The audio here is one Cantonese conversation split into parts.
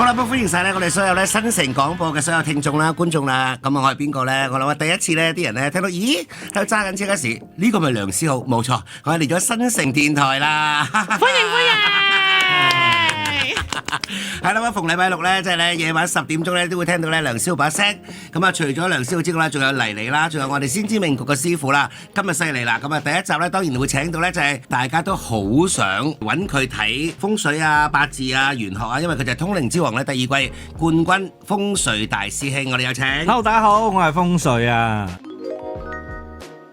啦，咁歡迎晒咧，我哋所有咧新城廣播嘅所有聽眾啦、觀眾啦。咁啊，我係邊個咧？我諗第一次咧，啲人咧聽到，咦，喺度揸緊車嗰時，呢個咪梁思浩？冇錯，我係嚟咗新城電台啦。歡迎！係啦，逢禮拜六咧，即係咧夜晚10點鐘咧，都會聽到咧梁思浩把聲。咁啊，除咗梁思浩之外咧，仲有黎黎啦，仲有我哋先知命局嘅師傅啦。今日犀利啦！咁啊，第一集咧，當然會請到咧，就係大家都好想揾佢睇風水啊、八字啊、玄學啊，因為佢就係通靈之王咧，第二季冠軍風水大師兄，我哋有請。Hello， 大家好，我係風水啊。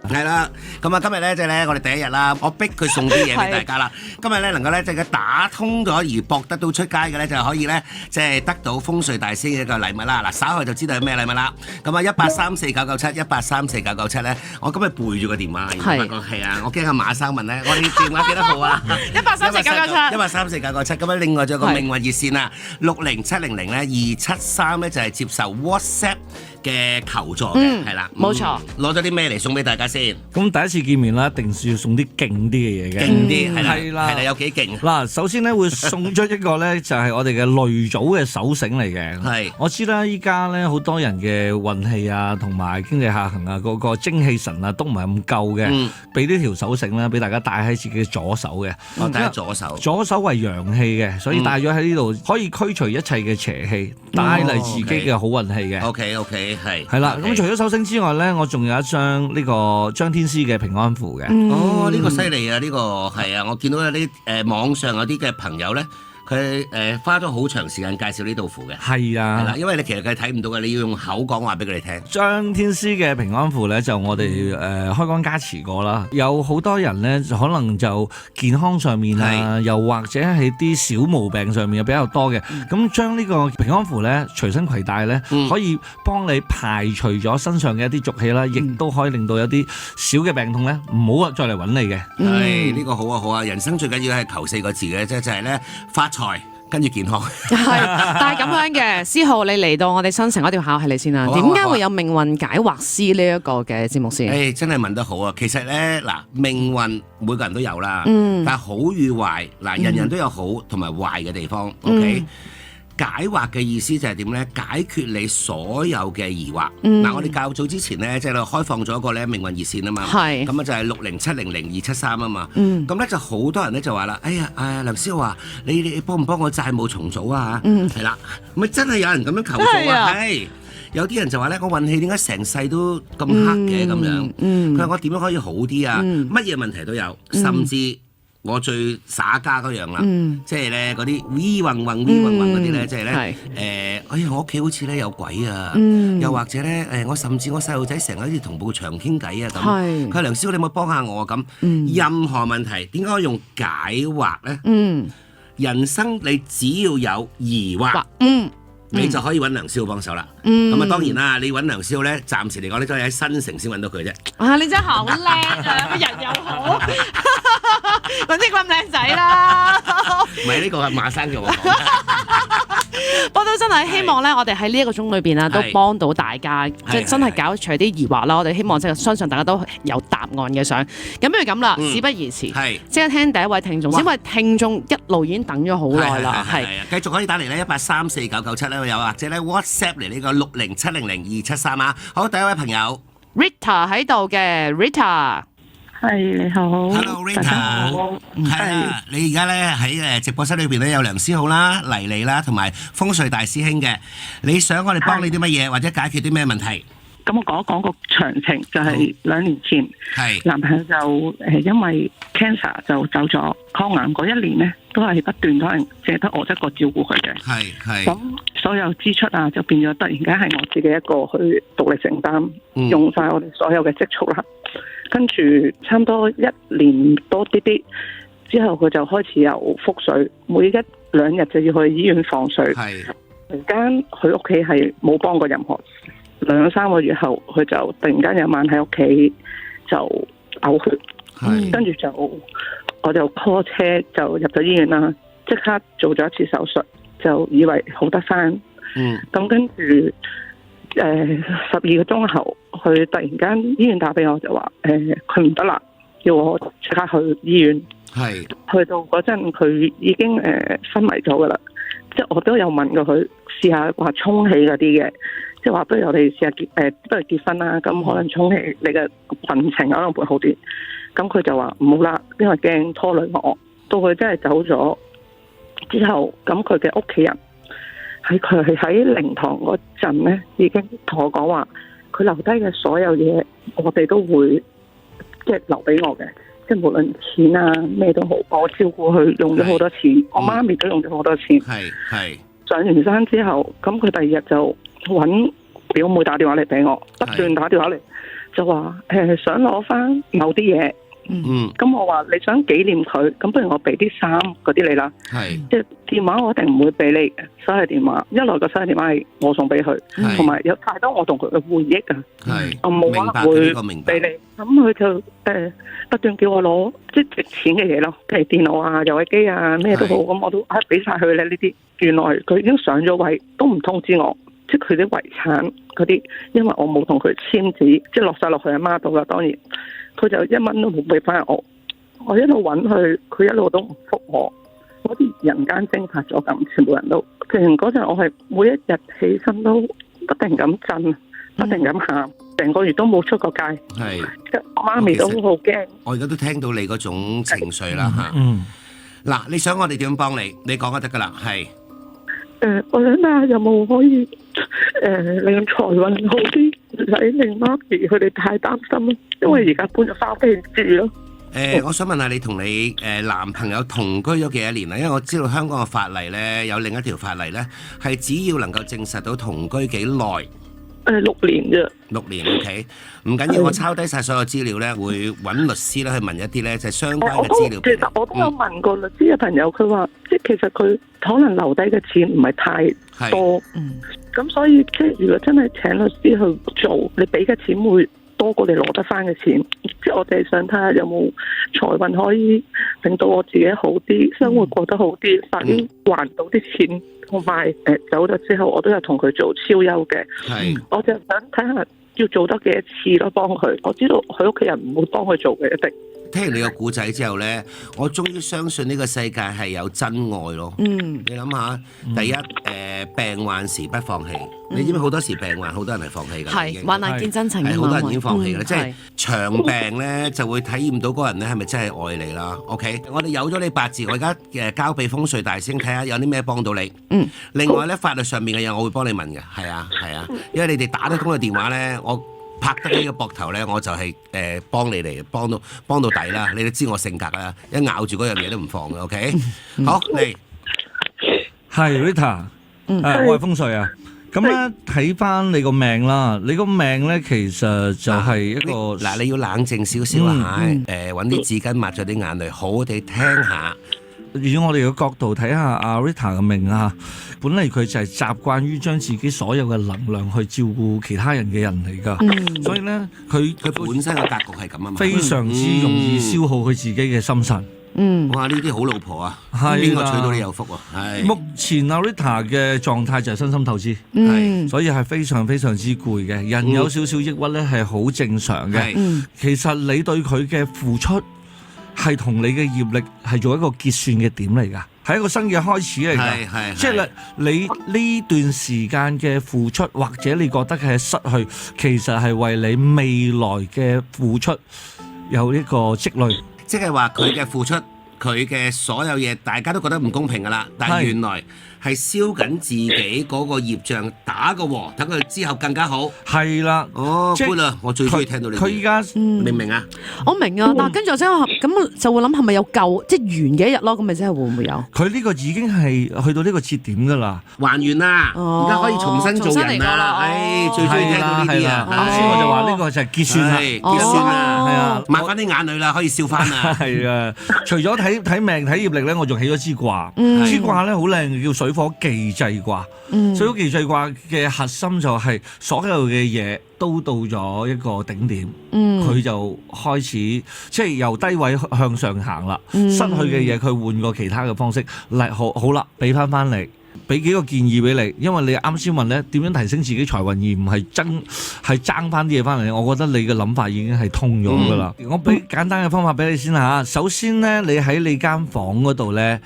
係啦，咁啊今日咧即係咧我哋第一日啦，我逼佢送啲嘢俾大家啦。今日咧能夠咧即係打通咗而博得到出街嘅咧，就可以咧即係得到風水大師嘅一個禮物啦。嗱，稍後就知道係咩禮物啦。咁啊1834997，1834997咧，我今日背住個電話，係啊，我驚阿馬生問咧，我哋電話幾多號啊？1834997，1834997。咁啊，另外仲有個命運熱線啊，60700咧273咧就係接受 WhatsApp 嘅求助嘅，係啦，冇錯。攞咗啲咩嚟送俾大家先？咁第一次見面啦，一定是要送啲勁啲嘅嘢嘅。勁啲係啦，係啦，有幾勁？嗱，首先咧會送出一個咧，就係我哋嘅雷祖嘅手繩嚟嘅。係，我知啦，依家咧好多人嘅運氣啊，同埋經濟下行啊，個精氣神啊，都唔係咁夠嘅。俾呢條手繩啦，俾大家戴喺自己嘅左手嘅。我戴喺左手。左手為陽氣嘅，所以戴咗喺呢度可以驅除一切嘅邪氣，帶嚟自己嘅好運氣嘅。OK，係啦。咁除咗手繩之外咧，我仲有一張呢個張天師嘅平安符嘅。哦，呢個犀利啊！呢個係啊，我見到有啲網上有啲嘅朋友咧，佢花咗好長時間介紹呢道符嘅。係啊，係啦，因為你其實佢睇唔到嘅，你要用口講話俾佢哋聽。張天師嘅平安符咧，就我哋開光加持過啦。有好多人咧，可能就健康上面啊，又或者係啲小毛病上面又比較多嘅。咁將呢個平安符咧隨身攜帶咧，可以幫你排除咗身上嘅一啲濁氣啦，亦都可以令到有啲小嘅病痛咧唔好再嚟揾你嘅。係，呢個好啊好啊！人生最緊要係求4個字嘅，即係咧發財跟住健康。係，但係咁樣嘅，思浩你嚟到我哋新城嗰條考係你先啦。點解會有命運解惑師呢一個嘅節目先？真係問得好啊！其實咧嗱，命運每個人都有啦，但係好與壞嗱，人人都有好同埋壞嘅地方。OK。解惑嘅意思就係點咧？解決你所有嘅疑惑。嗱，我哋較早之前咧，即係開放咗一個咧命運熱線啊嘛。係。咁啊就係607000273啊嘛。咁咧就好多人咧就話啦，哎呀，梁思浩啊，你幫唔幫我債務重組啊？係啦，咪真係有人咁樣求助啊？係。有啲人就話咧，我運氣點解成世都咁黑嘅咁樣？佢話我點樣可以好啲啊？乜嘢問題都有，甚至。我最耍家嗰樣啦，即係咧嗰啲 V 運運嗰啲咧，即係咧哎呀我屋企好似咧有鬼啊，又或者咧我甚至我細路仔成日好似同部牆傾偈啊咁，佢話梁思浩你可唔可以幫下我咁？任何問題點解可以用解惑咧？人生你只要有疑惑，你就可以揾梁思浩幫手啦。咁啊當然啦，你揾梁思浩咧，暫時嚟講咧都係喺新城先揾到佢啫。啊，你真係好叻啊！個人又好。揾啲咁靚仔啦，唔係呢個係馬生嘅我講。不過都真係希望咧，我哋喺呢一個鐘裏邊啊，都幫到大家，即係真係搞除啲疑惑啦。我哋希望即係相信大家都有答案嘅想。咁不如咁啦，事不宜遲，即刻聽第一位聽眾，因為聽眾一路已經等咗好耐啦。係，繼續可以打嚟咧1834997咧，又或者咧 WhatsApp 嚟呢個607000273啊。好，第一位朋友 Rita 喺度嘅 Rita。係你好 ，Hello Rita，係啊，你而家咧喺直播室裏邊咧有梁思浩啦、黎黎啦，同埋風水大師兄嘅，你想我哋幫你啲乜嘢，或者解決啲咩問題？咁我講一講個詳情，就係2年前，男朋友就因為 cancer 就走咗，抗癌嗰1年咧都係不斷都係淨係得我一個照顧佢嘅，係咁所有支出啊就變咗突然間係我自己一個去獨立承擔，用晒我哋所有嘅積蓄啦。跟住差唔多1年多啲之後，佢就開始有腹水，每1-2日就要去醫院放水。突然間佢屋企係冇幫過任何事，2-3個月後，佢就突然間有晚喺屋企就嘔血，跟住我就 call 車就入咗醫院啦，即刻做咗1次手術，就以為好得返。咁跟住12個鐘後，佢突然間醫院打俾我就話佢唔得啦，要我即刻去醫院。去到嗰陣佢已經昏迷咗噶啦，即係我都有問過佢試下話沖起嗰啲嘅，即係話不如我哋試下不如結婚啦，咁可能沖起你嘅運程可能會好啲。咁佢就話唔好啦，因為驚拖累我。到佢真係走咗之後，咁佢嘅屋企人佢喺靈堂嗰陣咧，已經同我講話，佢留低嘅所有嘢，我哋都會即係留俾我嘅，即係無論錢啊咩都好，我照顧佢用咗好多錢，我媽咪都用咗好多錢。係上完山之後，咁佢第二日就揾表妹打電話嚟俾我，不斷打電話嚟，就話想攞翻某啲嘢。咁我話你想紀念佢，咁不如我俾啲衫嗰啲你啦。即係電話我一定唔會俾你嘅，手提電話一來個手提電話係我送俾佢，同埋有太多我同佢嘅回憶啊。我冇可能會俾你。咁佢就不斷叫我攞即係值錢嘅嘢咯，譬如電腦啊、遊戲機啊咩都好，咁我都俾晒佢咧呢啲。原來佢已經上咗位，都唔通知我，即係佢啲遺產嗰啲，因為我冇同佢簽字，即係落晒落去阿媽度啦。當然。佢就1蚊都冇俾翻我，我一路揾佢，佢一路都唔覆我，好似人間蒸發咗咁，全部人都。其實嗰陣我係每一日起身都不停咁震，不停咁喊，成個月都冇出過街。我媽咪都好驚。我而家都聽到你嗰種情緒啦嚇。嗱，你想我哋點幫你？你講就得噶啦，係。我想睇下有冇可以令財運好啲，唔使令媽咪佢哋太擔心，因為而家搬咗翻屋企住咯。我想問下你同你男朋友同居咗幾多年啦？因為我知道香港嘅法例咧有另一條法例咧，係只要能夠證實到同居幾耐。6年啫。6年 OK， 唔緊要，我抄低晒所有資料咧，會揾律師咧去問一啲咧就係相關嘅資料。其實我都有問過律師嘅朋友，佢話即係其實佢可能留低嘅錢唔係太多，咁所以即係如果真係請律師去做，你俾嘅錢會多過你攞得翻嘅錢。即係我哋想睇下有冇財運可以令到我自己好啲，生活過得好啲，快啲還到啲錢。同埋走咗之後，我都有同佢做超休嘅。我就想睇下要做多幾多次咯，幫佢。我知道佢屋企人唔會幫佢做嘅，一定。聽完你個故仔之後呢，我終於相信呢個世界係有真愛咯。你諗下，第一病患時不放棄。你知唔知好多時病患好多人係放棄㗎？係患難見真情。好多人已經放棄㗎啦。即係長病呢，就會體驗到嗰個人呢係咪真係愛你啦？OK， 我哋有咗你八字，我而家交俾風水大師睇下有啲咩幫到你。另外呢，法律上面嘅嘢我會幫你問嘅。係啊，因為你哋打得通嘅電話呢，我拍得呢個膊頭咧，我就係幫你嚟幫到底啦。你都知我性格啦，一咬住嗰樣嘢都唔放嘅。OK， 好嚟，係 Rita，我係風水啊。咁咧睇翻你個命啦，你個命咧其實就係一個嗱，你要冷靜少少啊，揾啲紙巾抹咗啲眼淚，好好地聽下。以我哋嘅角度睇下阿 Rita 嘅命啊，本嚟佢就係習慣於將自己所有嘅能量去照顧其他人嘅人嚟㗎，所以咧佢本身嘅格局係咁啊嘛，非常之容易消耗佢自己嘅心神。哇！呢啲好老婆啊，邊個娶到你有福啊？目前阿 Rita 嘅狀態就係身心透支，所以係非常非常之攰嘅。人有少少抑鬱咧係好正常嘅。其實你對佢嘅付出係同你嘅業力係做一個結算嘅點嚟㗎，係一個新嘅開始嚟㗎。即係你呢段時間嘅付出，或者你覺得係失去，其實係為你未來嘅付出有一個積累。即係話佢嘅付出，佢嘅所有嘢，大家都覺得唔公平㗎啦。但係原來係燒緊自己嗰個業障，打個和，等佢之後更加好。係啦，good啦，我最中意聽到你。佢依家明唔明啊？我明啊，但係跟住我真係咁就會諗係咪有舊即係完嘅一日咯？咁咪真係會唔會有？佢呢個已經係去到呢個節點㗎啦，還原啦，而家可以重新做人啦。最中意聽到呢啲啊！啱先我就話呢個就係結算啦，結算啦，係啊，抹翻啲眼淚啦，可以笑翻啦。係啊，除咗睇命睇業力咧，我仲起咗支卦，支卦咧好靚，叫水火既濟卦。水火既濟卦嘅核心就係所有嘅嘢都到咗一個頂點，佢就開始即係由低位向上行啦。失去嘅嘢佢換過其他嘅方式嚟，好啦，俾翻嚟。俾幾個建議俾你，因為你啱先問咧點樣提升自己財運，而唔係爭翻啲嘢翻嚟。我覺得你嘅諗法已經係通咗㗎啦。我俾簡單嘅方法俾你先嚇。首先咧，你喺你間房嗰度咧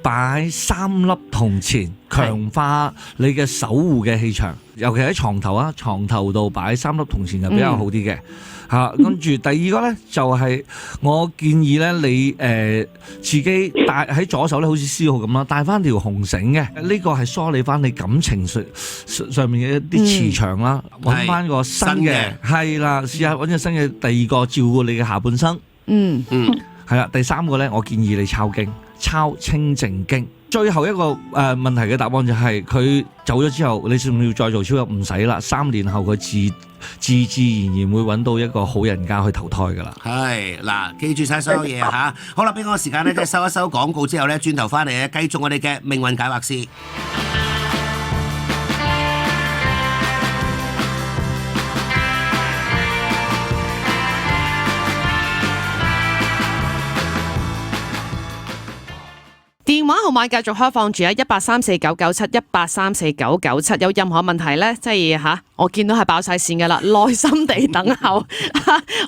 擺3粒銅錢，強化你嘅守護嘅氣場，尤其喺床頭度擺3粒銅錢就比較好啲嘅。跟住第二個咧就係我建議咧你自己帶喺左手咧，好似思浩咁啦，帶翻條紅繩嘅，呢個係梳理翻你感情上面嘅一啲磁場啦，揾翻個新嘅，係啦，試下揾個新嘅第二個照顧你嘅下半生。係啦，第3個咧，我建議你抄經，抄清靜經。最後一個問題嘅答案就係佢走咗之後，你仲要再做超入唔使啦。3年後佢自然會揾到一個好人家去投胎噶啦。係嗱，記住晒所有嘢嚇。好啦，俾我個時間咧，即係收一收廣告之後咧，轉頭翻嚟咧，繼續我哋嘅命運解惑師。電話號碼繼續開放住啊，1834997，1834997，有任何問題咧，即係我見到係爆晒線噶啦，耐心地等候。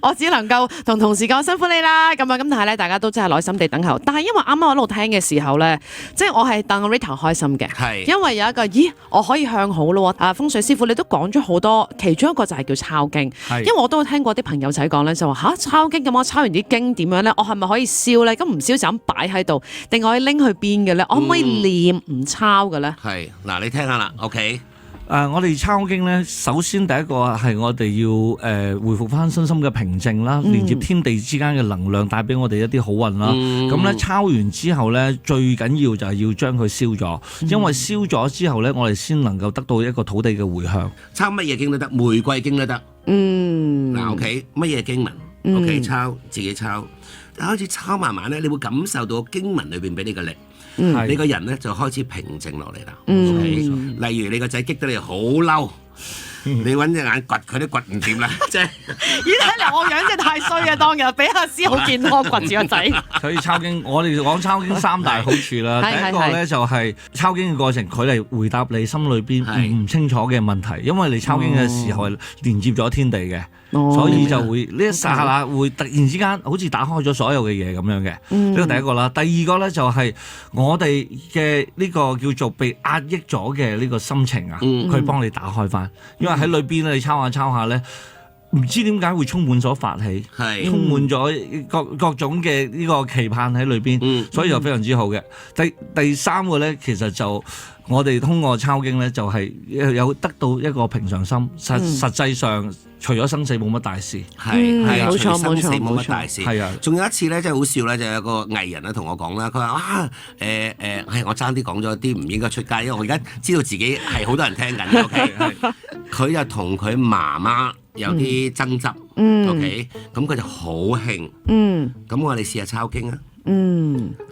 我只能夠同同事講辛苦你啦，咁但係咧，大家都真係耐心地等候。但係因為啱啱我喺度聽嘅時候咧，即係我係戥 Rita 開心嘅，係因為有一個我可以向好咯。風水師傅你都講咗好多，其中一個就係叫抄經，因為我都聽過啲朋友仔講咧，就話抄經咁，我抄完啲經點樣咧？我係咪可以燒咧？咁唔燒就咁擺喺度，定我可以拎去邊嘅咧？我可唔可以念唔抄嘅咧？係嗱，你聽下啦 ，OK。我哋抄經咧，首先第一個係我哋要回復翻身心嘅平靜啦，連接天地之間嘅能量，帶俾我哋一啲好運啦。咁咧抄完之後咧，最緊要就係要將佢燒咗，因為燒咗之後咧，我哋先能夠得到一個土地嘅回響。抄乜嘢經都得，玫瑰經都得。嗱 ，OK， 乜嘢經文 ？OK， 抄自己抄，開始抄慢慢咧，你會感受到經文裏邊俾你嘅力。你個人咧就開始平靜落嚟啦。例如你個仔激得你好嬲，你揾隻眼掘佢都掘唔掂啦，即係。咦？睇嚟我樣真係太衰啊！當日俾阿師好見到我掘住個仔。所以抄經，我哋講抄經3大好處啦。第一個咧就係抄經嘅過程，佢嚟回答你心裏邊唔清楚嘅問題，因為你抄經嘅時候係連接咗天地嘅。所以就會呢一剎那會突然之間好似打開咗所有嘅嘢咁樣嘅，呢個第一個啦。第二個咧就係我哋嘅呢個叫做被壓抑咗嘅呢個心情啊，佢幫你打開翻，因為喺裏邊咧你抄下咧，唔知點解會充滿咗法喜，充滿咗各種嘅呢個期盼喺裏邊，所以就非常之好嘅。第三個咧，其實就我哋通過抄經咧，就係有得到一個平常心，實際上。除咗生死冇乜大事，係啊，冇錯除生死冇乜大事，係啊。仲有一次咧，真係好笑咧，就有個藝人咧同我講啦，佢話我爭啲講咗啲唔應該出街，因為我而家知道自己係好多人聽緊 ，OK， 佢就同佢媽媽有啲爭執，OK， 咁佢就好興，咁我哋試下抄經啊，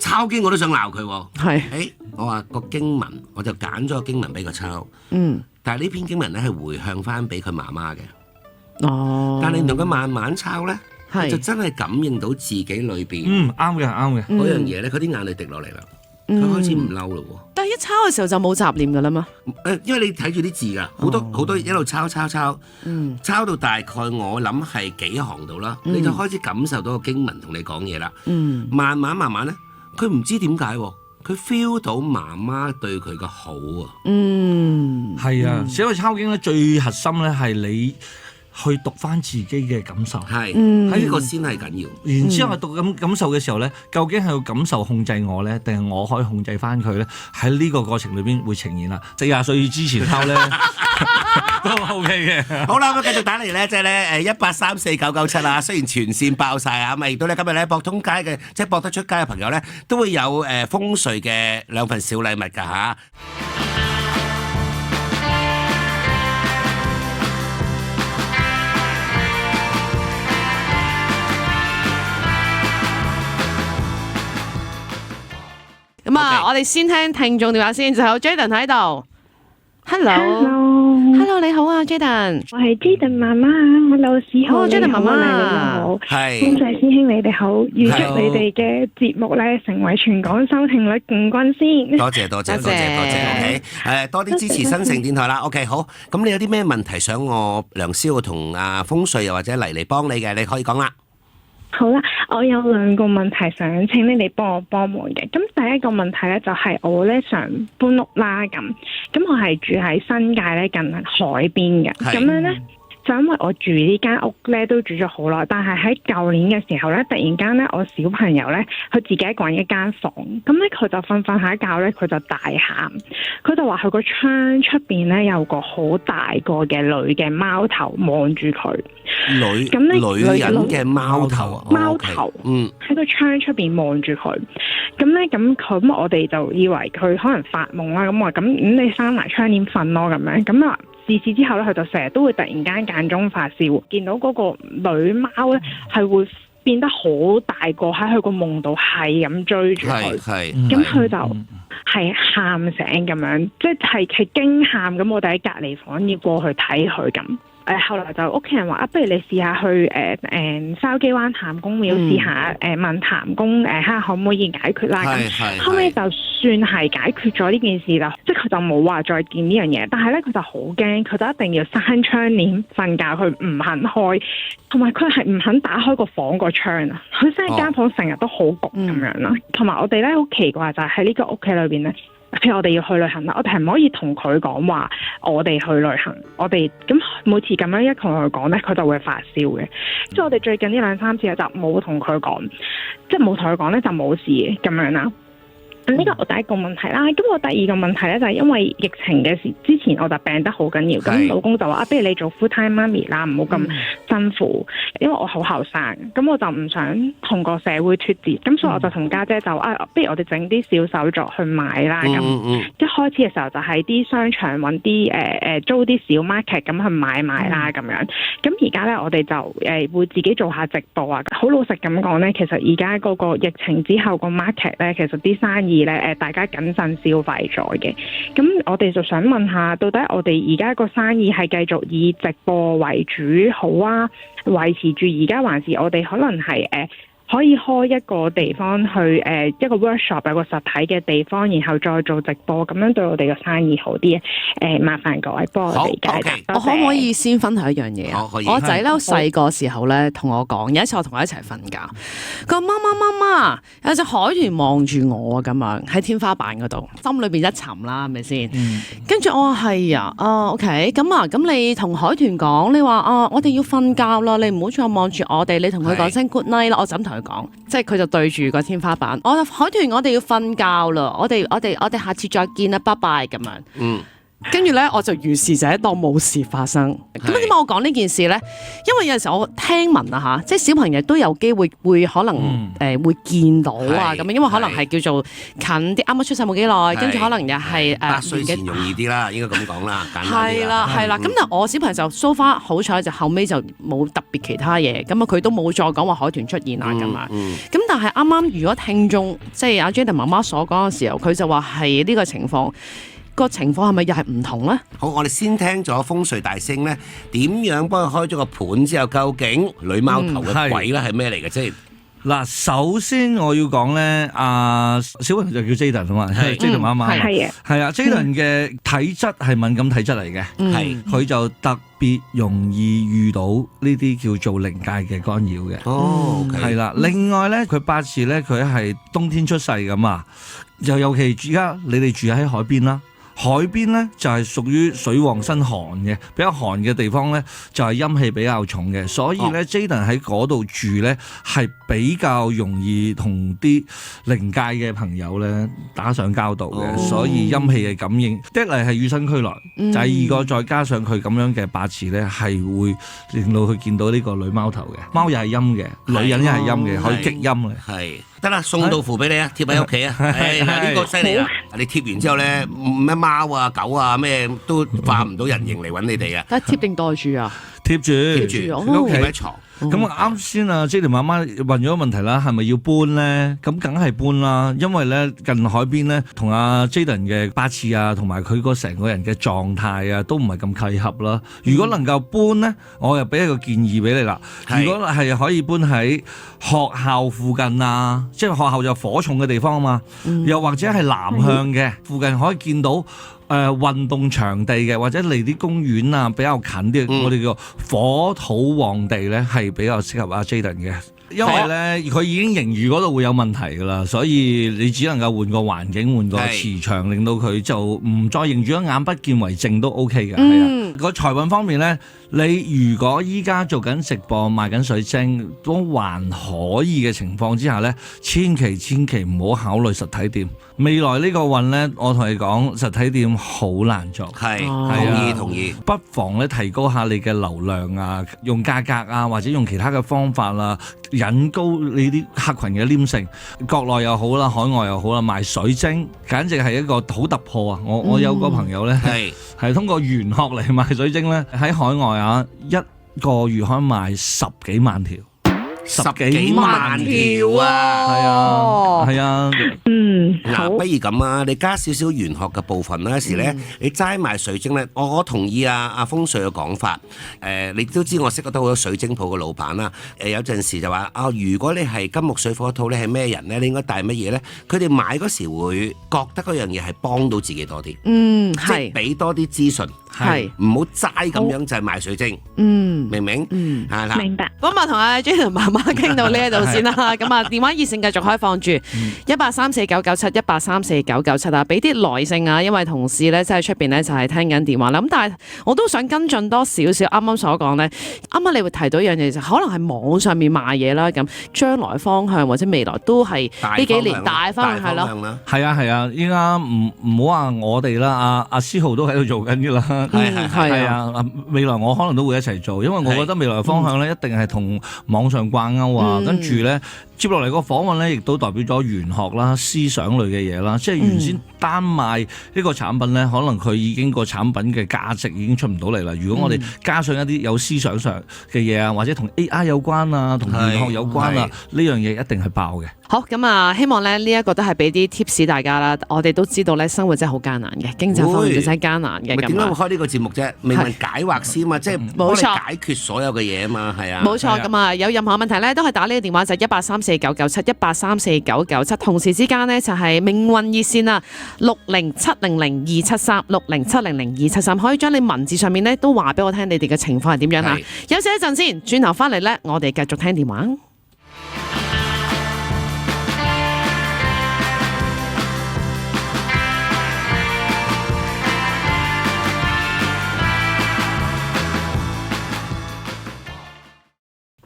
抄經我都想鬧佢，係，我話個經文，我就揀咗個經文俾佢抄，但係呢篇經文咧係回向翻俾佢媽媽嘅。但係你同佢慢慢抄咧，就真係感應到自己裏邊啱嘅嗰樣嘢咧，佢啲眼淚滴落嚟啦，佢開始唔嬲咯喎。但係一抄嘅時候就冇雜念噶啦嘛。因為你睇住啲字噶，好多一路抄，抄到大概我諗係幾行度啦，你就開始感受到個經文同你講嘢啦。慢慢咧，佢唔知點解，佢 feel 到媽媽對佢嘅好啊。係啊，寫個抄經咧，最核心咧係你。去讀翻自己嘅感受，係呢個先係緊要。然之後讀咁感受嘅時候咧，究竟係要感受控制我咧，定係我可以控制翻佢咧？喺呢個過程裏邊會呈現啦。40歲之前抄咧都 OK 嘅。好啦，咁繼續打嚟咧，即係咧1834997啊。雖然全線爆晒啊，咁亦都咧今日咧博通街嘅，即係博得出街嘅朋友咧，都會有風水嘅2份小禮物㗎嚇。咁啊，我哋先聽聽眾電話先，就有 Jaden 喺度。Hello，你好啊 ，Jaden。我係 Jaden 媽媽，我老師好。Jaden 媽媽，你好。係。風水師兄你哋好，預祝你哋嘅節目咧成為全港收聽率冠軍先。多謝。OK， 多啲支持新城電台啦。OK， 好。咁你有啲咩問題想我梁師傅同風水又或者嚟幫你嘅，你可以講啦。好啦，我有2個問題想請你哋幫我幫忙嘅。咁第一個問題咧就係我咧想搬屋啦，咁我係住喺新界咧近海邊嘅，咁樣咧。就因為我住呢間屋咧都住咗好耐，但係喺舊年嘅時候咧，突然間咧我小朋友咧佢自己一個人一間房，咁咧佢就瞓下覺咧佢就大喊，佢就話佢個窗出邊咧有個好大個嘅女嘅貓頭望住佢，女人嘅貓頭，貓頭，喺個窗出邊望住佢，咁我哋就以為佢可能發夢啦，咁話咁你閂埋窗簾瞓咯咁樣，咁啊。自此之後咧，佢就成日都會突然間中發燒，見到嗰個女貓咧係會變得好大個喺佢個夢度係咁追住佢，咁佢就係喊醒咁樣，即係驚喊咁，我哋喺隔離房要過去睇佢咁。後來就屋企人話不如你試下去筲箕灣譚公廟試下問譚公睇下可唔可以解決啦。咁後尾就算係解決咗呢件事啦，即係佢就冇話再見呢樣嘢。但係咧佢就好驚，佢就一定要閂窗簾瞓覺，佢唔肯開，同埋佢係唔肯打開個房個窗啊！佢成間房成日都好焗咁樣啦。同埋我哋咧好奇怪就係喺呢個屋企裏邊咧。譬如我哋要去旅行啦，我哋係唔可以同佢講話我哋去旅行，我哋咁每次咁樣一同佢講咧，佢就會發燒嘅。即係我哋最近呢2-3次就冇同佢講，即係冇同佢講咧就冇事嘅咁樣啦。呢個我第一個問題啦，咁我第二個問題咧就係因為疫情嘅時之前我就病得好緊要，咁老公就話不如你做 full time 媽咪啦，唔好咁辛苦，因為我好後生，咁我就唔想同個社會脫節，咁所以我就同家姐就不如我哋整啲小手作去買啦，咁一開始嘅時候就喺啲商場揾啲租啲小 market 咁去買啦咁樣，咁而家咧我哋就會自己做下直播啊，好老實咁講咧，其實而家嗰個疫情之後個 market 咧，其實啲生意大家謹慎消費咗嘅，咁我哋就想問下，到底我哋而家個生意係繼續以直播為主好啊，維持住而家，還是我哋可能係可以開一個地方去一個 workshop 有個實體嘅地方，然後再做直播，咁樣對我哋個生意好啲。麻煩各位幫我哋解答。我可唔可以先分享一樣嘢啊？我仔咧細個時候咧同我講，有一次我同佢一齊瞓覺，佢話媽，有隻海豚望住我啊，咁樣喺天花板嗰度，心裏邊一沉啦，係咪先？跟住我話係啊，OK，咁你同海豚講，你話我哋要瞓覺啦，你唔好再望住我哋，你同佢講聲 good night 啦，我就咁同佢講，即係佢就對住個天花板，海豚，我哋要瞓覺啦，我哋下次再見啦，拜拜咁樣。跟住咧，我就如是者當冇事發生。咁點解我講呢件事咧？因為有陣時我聽聞啊嚇，即係小朋友都有機會可能會見到啊咁樣，因為可能係叫做近啲，啱啱出世冇幾耐，跟住可能又係8歲前容易啲啦，應該咁講啦，簡單啲啦。係啦。咁但係我小朋友就 so far 好彩就後尾就冇特別其他嘢，咁啊佢都冇再講話海豚出現啊咁樣。咁但係啱啱如果聽眾即係阿 Jayden 媽媽所講嘅時候，佢就話係呢個情況。個情況係咪又係唔同咧？好，我哋先聽咗風水大星咧，點樣幫佢開咗個盤之後，究竟女貓頭嘅鬼咧係咩嚟嘅啫？嗱，首先我要講咧，小朋友就叫 Jayden 啊嘛，Jayden 媽媽係啊 Jayden 嘅體質係敏感體質嚟嘅，佢就特別容易遇到呢啲叫做靈界嘅干擾嘅。哦，係啦。另外咧，佢八字咧，佢係冬天出世咁啊，又尤其而家你哋住喺海邊啦。海邊咧就係屬於水旺生寒嘅，比較寒嘅地方咧就係陰氣比較重嘅，所以咧 Jayden 喺嗰度住咧係比較容易同啲靈界嘅朋友咧打上交道嘅，所以陰氣嘅感應一嚟係與生俱來，第二個再加上佢咁樣嘅八字咧係會令到佢見到呢個女貓頭嘅，貓又係陰嘅，女人又係陰嘅，可以激陰嘅。係得啦，送到符俾你啊，貼喺屋企啊，呢個犀利啊！你貼完之後咧，咩貓啊、狗啊咩都化唔到人形嚟揾你哋啊！但係貼定袋住啊？貼住，屋企喺床。咁啱先啊 Jayden 媽媽問咗個問題啦，係咪要搬咧？咁梗係搬啦，因為咧近海邊咧，同阿 Jayden 嘅八字啊，同埋佢個成個人嘅狀態啊，都唔係咁契合啦。如果能夠搬咧，我又俾一個建議俾你啦。如果係可以搬喺學校附近啊，即係學校有火重嘅地方啊嘛，又或者係南向嘅附近可以見到。運動場地嘅，或者離啲公園啊比較近啲，我哋叫火土旺地咧，係比較適合阿 Jayden 嘅。因為咧佢已經盈餘嗰度會有問題㗎啦，所以你只能夠換個環境、換個磁場，令到佢就唔再凝住咗眼不見為淨都 OK 嘅。係啊，個財運方面咧，你如果依家做緊直播賣緊水晶都還可以嘅情況之下咧，千祈唔好考慮實體店。未來呢個運咧，我同你講，實體店好難做。係同意。不妨咧提高下你嘅流量啊，用價格啊，或者用其他嘅方法啦，引高你啲客群嘅黏性。國內又好啦，海外又好啦，賣水晶簡直係一個好突破啊！我有個朋友咧係通過玄學嚟賣水晶咧，喺海外啊，一個月可以賣10幾萬條。10幾萬條啊！係啊，嗱，不如咁啊，你加少少玄學嘅部分啦。有時咧，你齋賣水晶咧，我同意阿風水嘅講法。你都知我識得好多水晶鋪嘅老闆啦。有陣時就話如果你係金木水火土，你係咩人咧？你應該帶乜嘢咧？佢哋買嗰時會覺得嗰樣嘢係幫到自己多啲。即係俾多啲資訊。唔好齋咁樣就係賣水晶。明唔明？係啦。明白。咁啊，同阿 Jane 媽媽傾到呢一度先啦。咁啊，電話熱線繼續開放住1834997，1834997啊，俾啲耐性啊，因為同事咧即係出邊咧就係聽緊電話啦。咁但係我都想跟進多少少啱啱所講咧。啱啱你會提到一樣嘢就可能係網上面賣嘢啦。咁將來方向或者未來都係呢幾年大方向係咯。係啊，依家唔好話我哋啦，阿思豪都喺度做緊㗎啦。係啊，未來我可能都會一齊做，因為我覺得未來方向咧一定係同網上掛鈎啊，跟住咧接落嚟個訪問咧，亦都代表咗玄學啦、思想類嘅嘢啦。即係原先單賣呢個產品咧，可能佢已經個產品嘅價值已經出唔到嚟啦。如果我哋加上一啲有思想上嘅嘢啊，或者同 AI 有關啊、同玄學有關啊，呢樣嘢一定係爆嘅。好，咁啊，希望咧呢一個都係俾啲 tips 大家啦。我哋都知道咧，生活真係好艱難嘅，經濟方面真係艱難嘅。點解會開呢個節目啫？命運解惑師嘛，即係幫你解決所有嘅嘢啊嘛，係啊。冇錯，咁啊，有任何問題咧，都係打呢個電話就係1834997，1834997。同時之間呢，就係命運熱線啊，607000273，607000273，可以將你文字上面咧都話俾我聽，你哋嘅情況係點樣啊？休息一陣先，轉頭翻嚟咧，我哋繼續聽電話。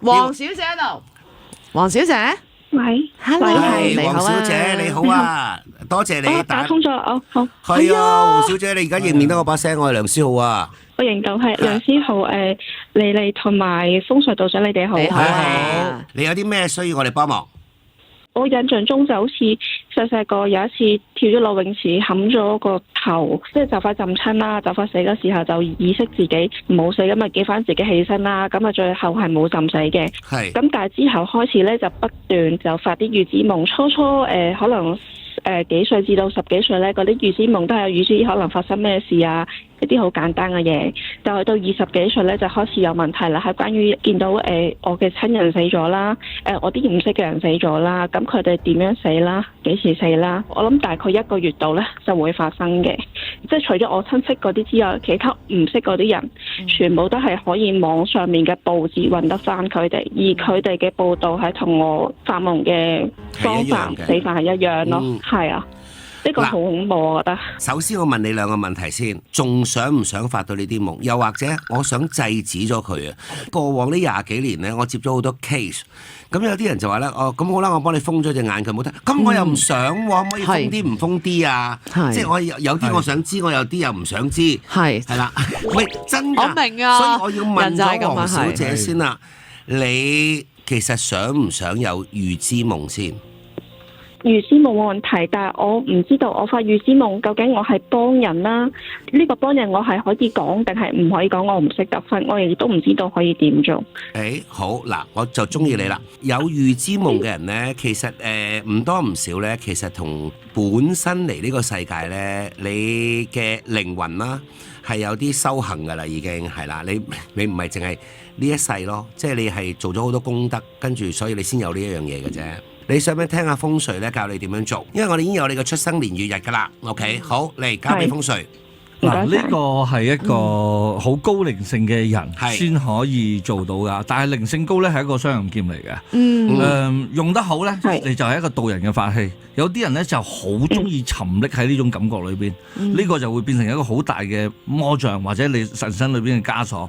黃小姐喺度，黃小姐，喂 ，Hello，黃小姐你好啊，多謝你打通咗，好，係啊，黃小姐你而家認唔認得我把聲？我係梁思浩啊，我認到係梁思浩，莉同埋風水道長，你哋好，好，你有啲咩需要我哋幫忙？我印象中就好似細個有一次跳咗落泳池，冚咗個頭，即係就快浸親啦，就快死嘅時候就意識自己冇死，咁咪叫翻自己起身啦，咁啊最後係冇浸死嘅。係。咁但係之後開始咧就不斷就發啲預知夢，初可能幾歲至到10幾歲咧，嗰啲預知夢都係預知可能發生咩事啊，一啲好簡單嘅嘢。就去到20幾歲咧，就開始有問題啦，係關於見到我嘅親人死咗啦，我啲唔識嘅人死咗啦，咁佢哋點樣死啦，幾時死啦？我諗大概1個月度咧就會發生嘅，即係除咗我親戚嗰啲之外，其他唔識嗰啲人，全部都係可以網上面嘅報紙揾得翻佢哋，而佢哋嘅報道係同我發夢嘅方法死法係一樣咯，係啊。呢個好恐怖，我覺得。首先我問你2個問題先，仲想唔想發到呢啲夢？又或者我想制止咗佢啊？過往呢20幾年呢，我接咗好多 case， 咁有啲人就話咧，咁好啦，我幫你封咗隻眼，佢冇得。咁我又唔想喎，可唔可以封啲唔封啲啊？即係我有啲我想知，我有啲又唔想知。係啦，喂，真㗎，我明啊。所以我要問咗黃小姐先啦，你其實想唔想有預知夢先？預知夢冇問題，但係我唔知道我發預知夢究竟我係幫人啦，呢個幫人我係可以講定係唔可以講，我唔識得分，我亦都唔知道可以點做。好嗱，我就中意你啦。有預知夢嘅人呢，其實唔多唔少呢，其實同本身嚟呢個世界呢，你嘅靈魂啦係有啲修行噶啦，已經係啦。你唔係淨係呢一世咯，即係你係做咗好多功德，跟住所以你先有呢一樣嘢嘅啫。你想唔想聽下風水咧？教你點樣做，因為我哋已經有你嘅出生年月日噶啦。OK， 好，嚟交俾風水。嗱，呢個係一個好高靈性嘅人先可以做到噶，但係靈性高咧係一個雙刃劍嚟嘅。用得好咧，你就係一個導人嘅法器。有啲人咧就好中意沉溺喺呢種感覺裏邊，呢個就會變成一個好大嘅魔障，或者你神身裏邊嘅枷鎖。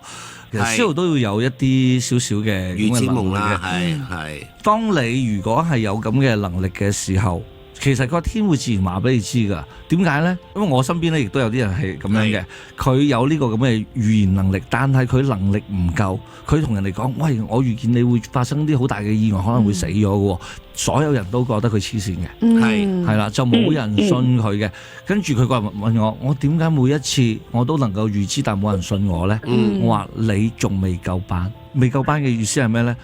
其實司徒都要有一啲少少嘅預知夢啦，係。當你如果係有咁嘅能力嘅時候，其實個天會自然話俾你知㗎。點解呢？因為我身邊咧亦都有啲人係咁樣嘅，佢有呢個咁嘅預言能力，但係佢能力唔夠，佢同人哋講：喂，我預見你會發生啲好大嘅意外，可能會死咗嘅。所有人都覺得佢黐線嘅，係啦，就冇人信佢嘅。跟住佢個人問我點解每一次我都能夠預知，但冇人信我呢？我話你仲未夠班，未夠班嘅意思係咩呢？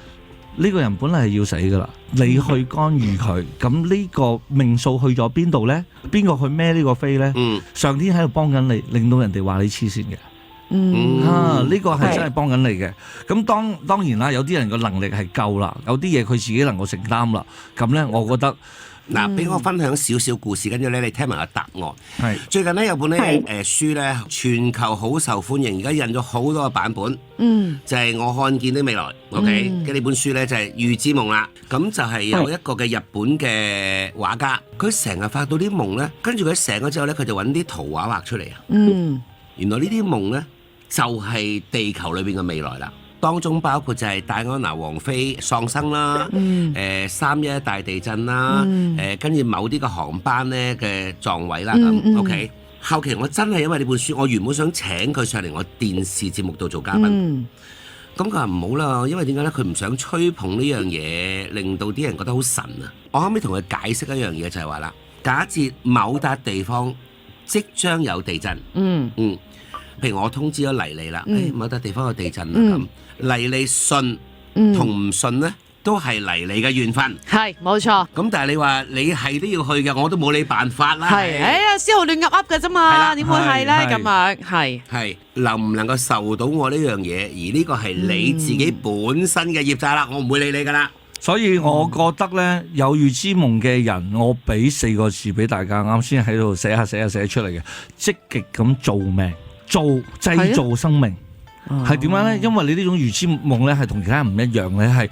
呢個人本嚟係要死噶啦，你去干預佢，咁呢個命數去咗邊度呢？邊個去孭呢個飛呢？上天喺度幫緊你，令到人哋話你黐線嘅。呢個係真係幫緊你嘅。咁當然啦，有啲人個能力係夠啦，有啲嘢佢自己能夠承擔啦。咁呢，我覺得嗱，俾我分享少少故事，跟住咧你聽埋個答案。係最近咧有本書咧全球好受歡迎，而家印咗好多個版本。就係我看見的未來。OK，嘅呢本書咧就係預知夢啦。咁就係有一個嘅日本嘅畫家，佢成日發到啲夢咧，跟住佢醒咗之後咧，佢就揾啲圖畫畫出嚟啊。原來呢啲夢咧就係地球裏邊嘅未來啦。當中包括就係戴安娜王妃喪生啦，3.11大地震啦，跟住某啲嘅航班咧嘅撞毀啦咁。OK， 後期我真係因為呢本書，我原本想請佢上嚟我電視節目度做嘉賓，咁佢話唔好啦，因為點解咧？佢唔想吹捧呢樣嘢，令到啲人覺得好神啊！我後尾同佢解釋一樣嘢就係話啦，假設某笪地方即將有地震，譬如我通知咗黎利啦，某笪地方有地震啦咁。黎利信同唔信呢，都係黎利嘅緣分。係，冇錯。咁但係你話你係都要去嘅，我都冇你辦法啦。係，司徒亂噏噏嘅啫嘛，點會係咧咁樣？係能唔能夠受到我呢樣嘢？而呢個係你自己本身嘅業債啦，我唔會理你噶啦。所以我覺得咧，有預知夢嘅人，我俾4個字俾大家，啱先喺度寫出嚟嘅，積極咁做命，製造生命。係點樣咧？因為你呢種預知夢咧，係同其他人唔一樣咧，係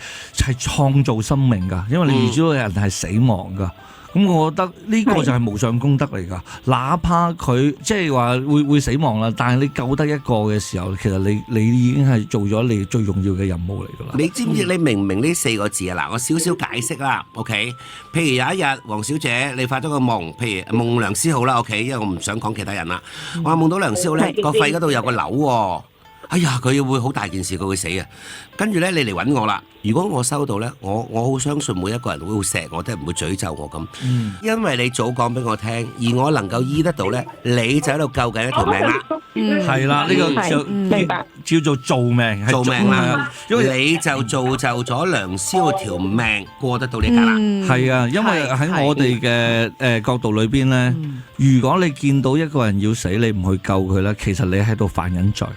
創造生命噶。因為你預知到嘅人係死亡噶。咁我覺得呢個就係無上功德嚟噶。哪怕佢即係話會死亡啦，但係你救得一個嘅時候，其實你已經係做咗你最重要嘅任務嚟噶啦。你知唔知你明唔明呢4個字啊？嗱，我少少解釋啦。OK， 譬如有一日黃小姐你發咗個夢，譬如夢梁思浩啦。OK， 因為我唔想講其他人啦。我話夢到梁思浩咧個肺嗰度有個瘤喎。哎呀，佢會好大件事，佢會死啊！跟住咧，你嚟揾我啦。如果我收到咧，我好相信每一個人都會錫我，都唔會詛咒我咁。因為你早講俾我聽，而我能夠醫得到咧，你就喺度救緊一條命啦。係啦，呢個叫做做命，做命啦。因為你就造就咗梁思浩條命過得到呢家啦。係啊，因為喺我哋嘅角度裏邊咧，如果你見到一個人要死，你唔去救佢咧，其實你喺度犯緊罪。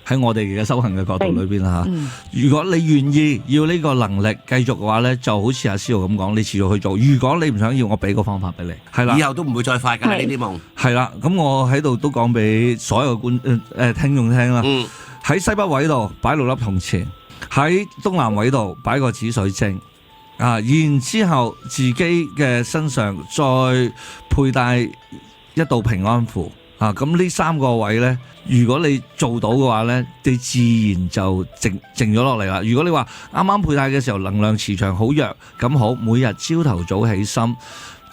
喺我哋嘅修行嘅角度裏邊啦嚇，如果你願意要呢個能力繼續嘅話咧，就好似阿司徒咁講，你遲早去做。如果你唔想要，我俾個方法俾你，係啦，以後都唔會再發㗎呢啲夢。係啦，咁我喺度都講俾所有嘅聽眾聽啦。喺西北位度擺6粒銅錢，喺東南位度擺個紫水晶啊，然之後自己嘅身上再佩戴一道平安符。啊，咁呢3個位咧，如果你做到嘅話咧，你自然就靜咗落嚟啦。如果你話啱啱佩戴嘅時候能量磁場好弱，咁好，每日朝頭早起身，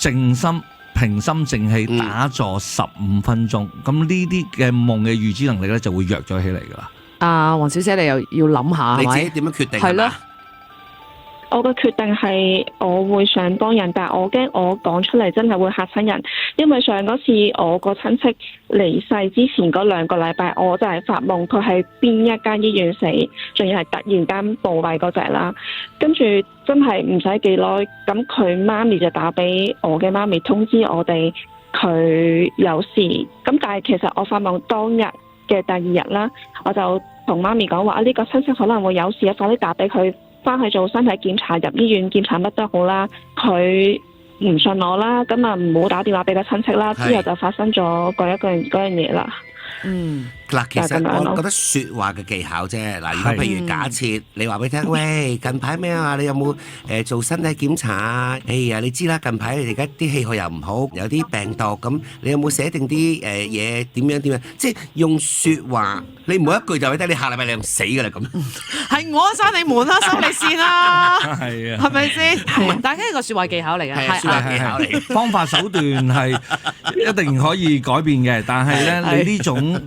靜心平心靜氣打坐15分鐘，咁呢啲嘅夢嘅預知能力咧就會弱咗起嚟噶啦。黃小姐，你又要諗下，你自己點樣決定？係咯。我嘅決定係我會想幫人，但係我驚我講出嚟真係會嚇親人，因為上嗰次我個親戚離世之前嗰2個禮拜，我就係發夢佢喺邊一間醫院死，仲要係突然間暴斃嗰隻啦。跟住真係唔使幾耐，咁佢媽咪就打俾我嘅媽咪通知我哋佢有事。咁但係其實我發夢當日嘅第2日啦，我就同媽咪講話呢個親戚可能會有事啊，快啲打俾佢。翻去做身體檢查，入醫院檢查乜都好啦，佢唔信我啦，咁啊唔好打電話俾個親戚啦。之後就發生咗嗰樣嘢啦。嗱，其實我覺得説話嘅技巧啫。嗱，如果譬如假設你話俾佢聽，喂，近排咩啊？你有冇做身體檢查啊？哎呀，你知啦，近排你而家啲氣候又唔好，有啲病毒咁，你有冇寫定啲嘢點樣？即係用説話，你唔好一句就俾得，你下禮拜你死㗎啦咁。係我閂你門啦，收你線啦，係啊，係咪先？大家呢個説話技巧嚟嘅，係説話技巧嚟，方法手段係一定可以改變嘅，但係咧你呢種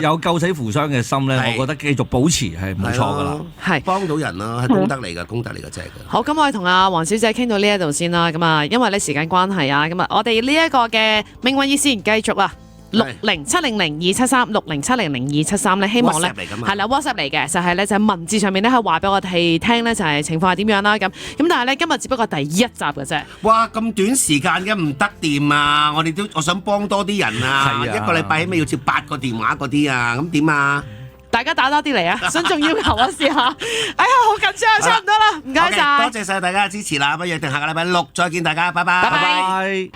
有救死扶傷嘅心咧，我覺得繼續保持係冇錯㗎啦，係幫到人啦，係功德嚟㗎，功德嚟㗎真係㗎。好，咁我哋同阿黃小姐傾到呢一度先啦，咁啊，因為咧時間關係啊，咁啊，我哋呢一個嘅命運熱線繼續啊。6070027360700273咧，希望咧係啦 WhatsApp 嚟嘅，就係文字上面咧係話俾我哋聽咧，就係情況係點樣啦咁。但係咧今日只不過第1集嘅啫。哇！咁短時間嘅唔得掂啊！我想幫多啲人啊！一個禮拜起碼要接8個電話嗰啲啊！咁點啊？大家打多啲嚟啊！想仲要求我試下。哎呀，好緊張啊！差唔多啦，唔該晒。多謝晒大家嘅支持啦！咁約定下個禮拜6再見大家，拜拜。拜拜。